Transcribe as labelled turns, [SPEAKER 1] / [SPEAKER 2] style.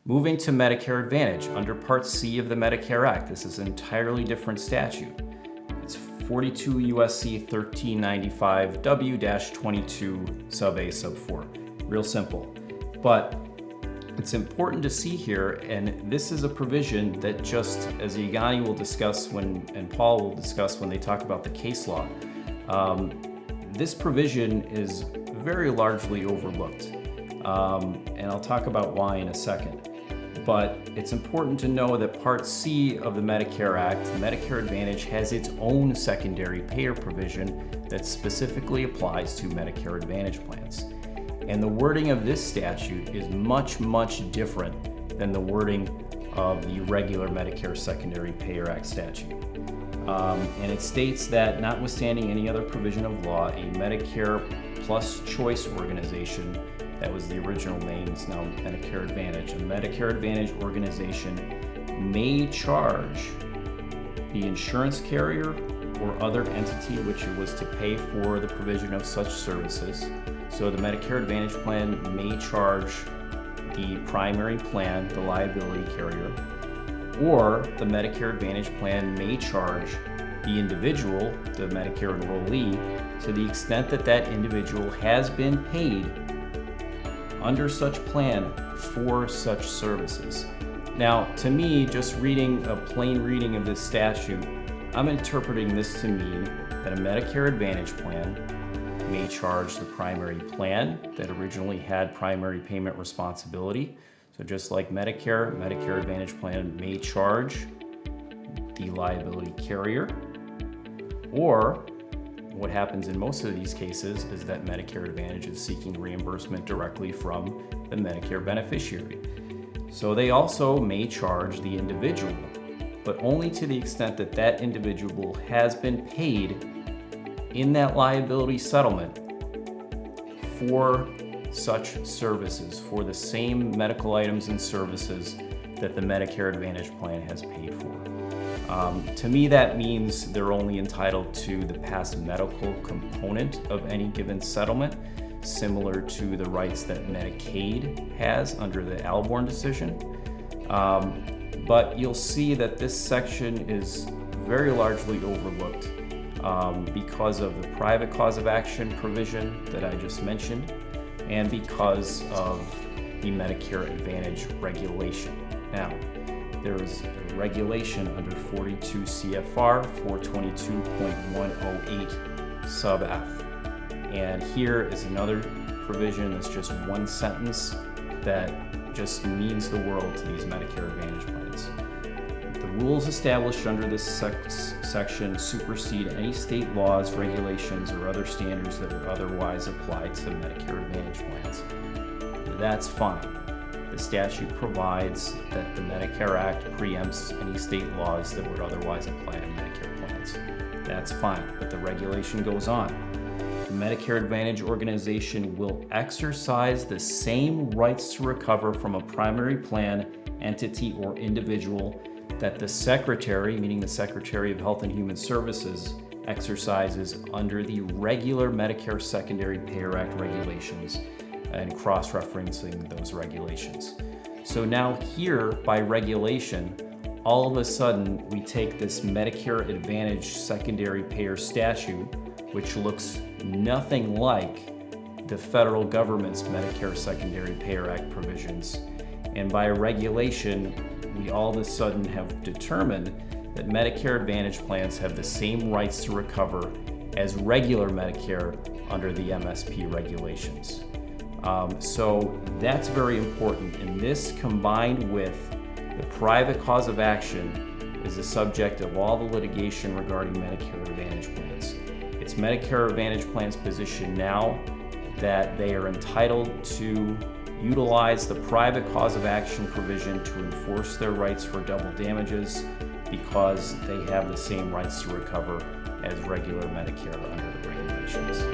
[SPEAKER 1] Moving to Medicare Advantage, under Part C of the Medicare Act, this is an entirely different statute. It's 42 U.S.C. 1395 W-22 sub A sub 4. Real simple. But it's important to see here, and this is a provision that, just as Yagani will discuss and Paul will discuss when they talk about the case law, this provision is very largely overlooked. And I'll talk about why in a second. But it's important to know that Part C of the Medicare Act, Medicare Advantage, has its own secondary payer provision that specifically applies to Medicare Advantage plans. And the wording of this statute is much, much different than the wording of the regular Medicare Secondary Payer Act statute. And it states that, notwithstanding any other provision of law, a Medicare Plus Choice organization, that was the original name, it's now Medicare Advantage, a Medicare Advantage organization may charge the insurance carrier or other entity which it was to pay for the provision of such services. So the Medicare Advantage plan may charge the primary plan, the liability carrier, or the Medicare Advantage plan may charge the individual, the Medicare enrollee, to the extent that that individual has been paid under such plan for such services. Now, to me, just reading a plain reading of this statute, I'm interpreting this to mean that a Medicare Advantage plan may charge the primary plan that originally had primary payment responsibility. So just like Medicare Advantage plan may charge the liability carrier, or what happens in most of these cases is that Medicare Advantage is seeking reimbursement directly from the Medicare beneficiary. So they also may charge the individual, but only to the extent that that individual has been paid in that liability settlement for such services, for the same medical items and services that the Medicare Advantage plan has paid for. To me, that means they're only entitled to the past medical component of any given settlement, similar to the rights that Medicaid has under the Alborn decision. But you'll see that this section is very largely overlooked because of the private cause of action provision that I just mentioned, and because of the Medicare Advantage regulation. Now, there is a regulation under 42 CFR 422.108 sub F. And here is another provision that's just one sentence that just means the world to these Medicare Advantage plans. The rules established under this section supersede any state laws, regulations, or other standards that would otherwise apply to Medicare Advantage plans. That's fine. The statute provides that the Medicare Act preempts any state laws that would otherwise apply to Medicare plans. That's fine, but the regulation goes on. The Medicare Advantage organization will exercise the same rights to recover from a primary plan, entity, or individual that the Secretary, meaning the Secretary of Health and Human Services, exercises under the regular Medicare Secondary Payer Act regulations, and cross-referencing those regulations. So now here, by regulation, all of a sudden we take this Medicare Advantage secondary payer statute, which looks nothing like the federal government's Medicare Secondary Payer Act provisions, and by regulation, we all of a sudden have determined that Medicare Advantage plans have the same rights to recover as regular Medicare under the MSP regulations. So that's very important, and this, combined with the private cause of action, is the subject of all the litigation regarding Medicare Advantage plans. It's Medicare Advantage plans' position now that they are entitled to utilize the private cause of action provision to enforce their rights for double damages because they have the same rights to recover as regular Medicare under the regulations.